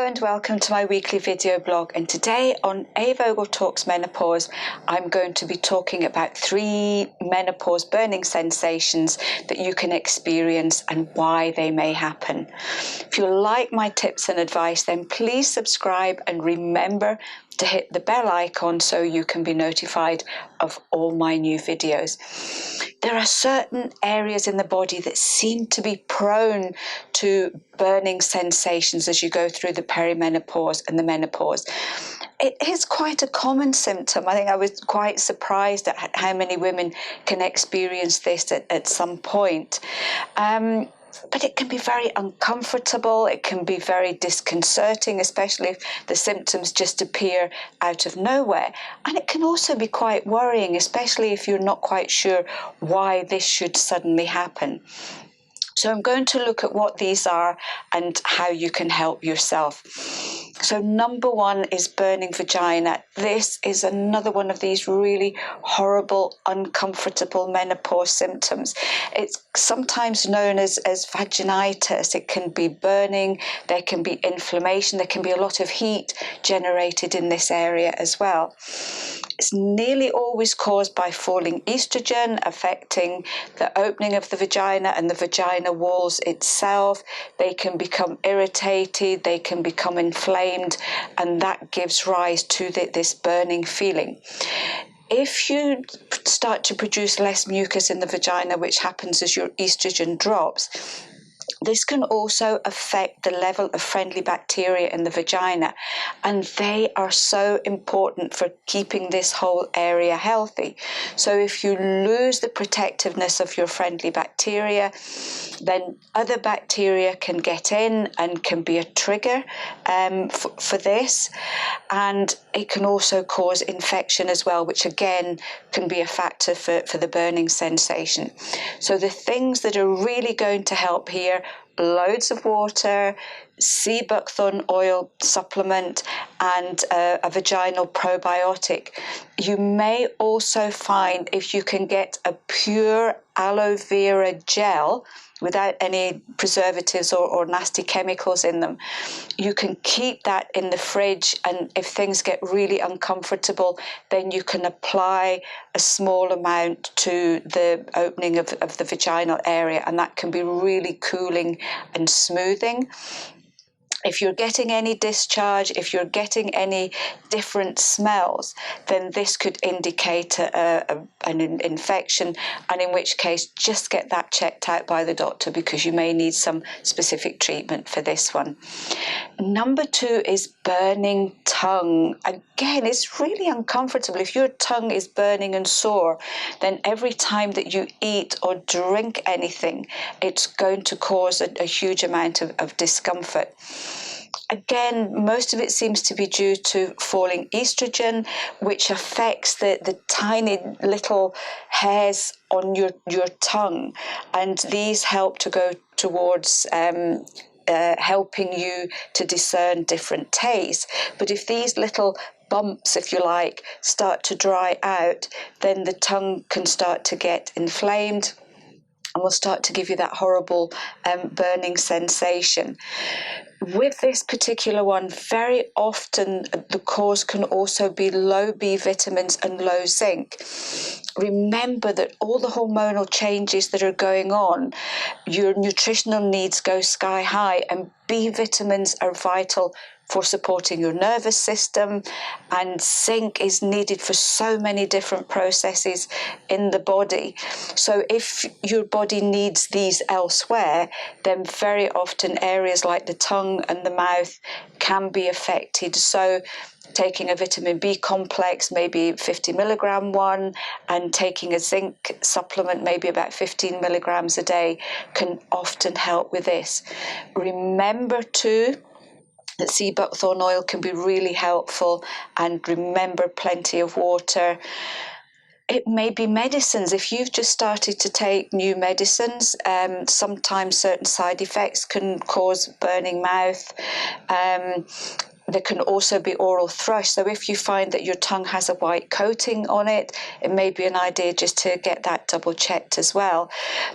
and welcome to my weekly video blog, and today on A Vogel Talks Menopause I'm going to be talking about 3 menopause burning sensations that you can experience and why they may happen. If you like my tips and advice, then please subscribe and remember to hit the bell icon so you can be notified of all my new videos. There are certain areas in the body that seem to be prone to burning sensations as you go through the perimenopause and the menopause. It is quite a common symptom. I think I was quite surprised at how many women can experience this at some point. But it can be very uncomfortable, it can be very disconcerting, especially if the symptoms just appear out of nowhere. And it can also be quite worrying, especially if you're not quite sure why this should suddenly happen. So I'm going to look at what these are and how you can help yourself. So number 1 is burning vagina. This is another one of these really horrible, uncomfortable menopause symptoms. It's sometimes known as vaginitis. It can be burning, there can be inflammation, there can be a lot of heat generated in this area as well. It's nearly always caused by falling estrogen, affecting the opening of the vagina and the vagina walls itself. They can become irritated, they can become inflamed, and that gives rise to this burning feeling. If you start to produce less mucus in the vagina, which happens as your estrogen drops, this can also affect the level of friendly bacteria in the vagina, and they are so important for keeping this whole area healthy. So if you lose the protectiveness of your friendly bacteria, then other bacteria can get in and can be a trigger for this, and it can also cause infection as well, which again can be a factor for the burning sensation. So the things that are really going to help here: loads of water, sea buckthorn oil supplement, and a vaginal probiotic. You may also find, if you can get a pure aloe vera gel without any preservatives or nasty chemicals in them, you can keep that in the fridge, and if things get really uncomfortable, then you can apply a small amount to the opening of the vaginal area, and that can be really cooling and smoothing. If you're getting any discharge, if you're getting any different smells, then this could indicate an infection, and in which case just get that checked out by the doctor, because you may need some specific treatment for this one. Number 2 is burning tongue. Again, it's really uncomfortable. If your tongue is burning and sore, then every time that you eat or drink anything, it's going to cause a huge amount of discomfort. Again, most of it seems to be due to falling estrogen, which affects the tiny little hairs on your tongue, and these help to go towards helping you to discern different tastes. But if these little bumps, if you like, start to dry out, then the tongue can start to get inflamed and will start to give you that horrible burning sensation. With this particular one, very often the cause can also be low B vitamins and low zinc. Remember that all the hormonal changes that are going on, your nutritional needs go sky high, and B vitamins are vital for supporting your nervous system, and zinc is needed for so many different processes in the body. So if your body needs these elsewhere, then very often areas like the tongue and the mouth can be affected. So taking a vitamin B complex, maybe 50 milligram one, and taking a zinc supplement, maybe about 15 milligrams a day, can often help with this. Remember too that sea buckthorn oil can be really helpful, and remember plenty of water. It may be medicines. If you've just started to take new medicines, sometimes certain side effects can cause burning mouth. There can also be oral thrush. So if you find that your tongue has a white coating on it, it may be an idea just to get that double checked as well.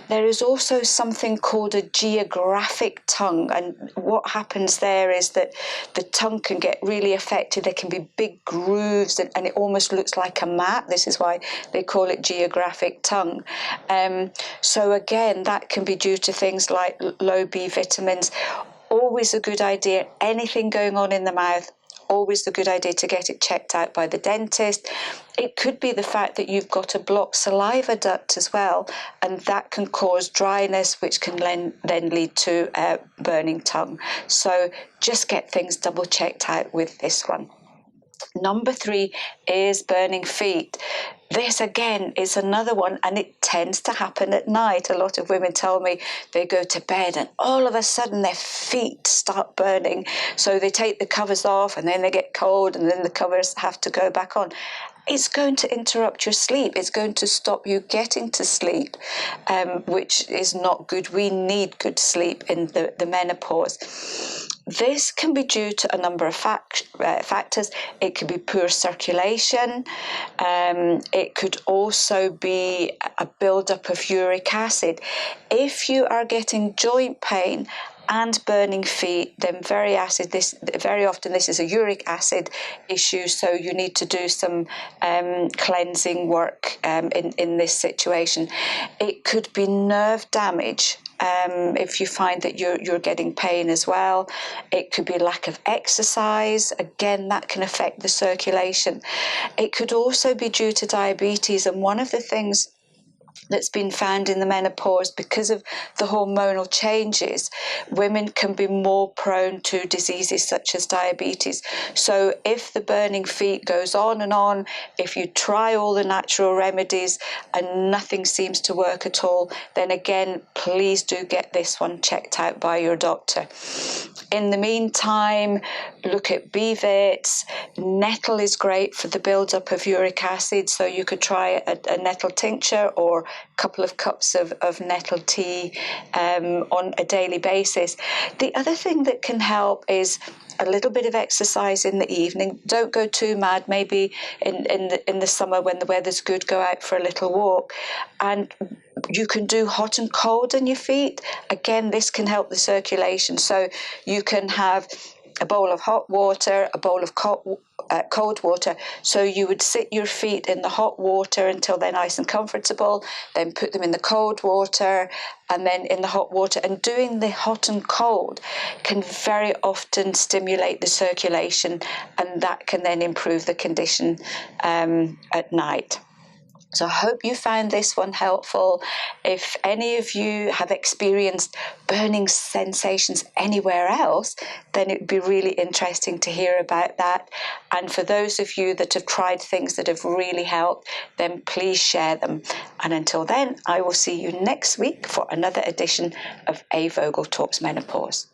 There is also something called a geographic tongue. And what happens there is that the tongue can get really affected. There can be big grooves and it almost looks like a map. This is why they call it geographic tongue. So again, that can be due to things like low B vitamins. Always a good idea, anything going on in the mouth, always a good idea to get it checked out by the dentist. It could be the fact that you've got a blocked saliva duct as well, and that can cause dryness, which can then lead to a burning tongue. So just get things double checked out with this one. Number 3 is burning feet. This again is another one, and it tends to happen at night. A lot of women tell me they go to bed and all of a sudden their feet start burning. So they take the covers off and then they get cold and then the covers have to go back on. It's going to interrupt your sleep. It's going to stop you getting to sleep, which is not good. We need good sleep in the menopause. This can be due to a number of factors. It could be poor circulation. It could also be a buildup of uric acid. If you are getting joint pain and burning feet, then very often this is a uric acid issue, so you need to do some cleansing work in this situation. It could be nerve damage. If you find that you're getting pain as well. It could be lack of exercise. Again, that can affect the circulation. It could also be due to diabetes, and one of the things that's been found in the menopause, because of the hormonal changes, women can be more prone to diseases such as diabetes. So if the burning feet goes on and on, if you try all the natural remedies and nothing seems to work at all, then again, please do get this one checked out by your doctor. In the meantime, look at B-vits. Nettle is great for the buildup of uric acid, so you could try a nettle tincture or a couple of cups of nettle tea on a daily basis. The other thing that can help is a little bit of exercise in the evening. Don't go too mad. Maybe in the summer when the weather's good, go out for a little walk. And you can do hot and cold on your feet. Again, this can help the circulation. So you can have a bowl of hot water, a bowl of cold water. So you would sit your feet in the hot water until they're nice and comfortable, then put them in the cold water and then in the hot water. And doing the hot and cold can very often stimulate the circulation, and that can then improve the condition at night. So I hope you found this one helpful. If any of you have experienced burning sensations anywhere else, then it would be really interesting to hear about that. And for those of you that have tried things that have really helped, then please share them. And until then, I will see you next week for another edition of A. Vogel Talks Menopause.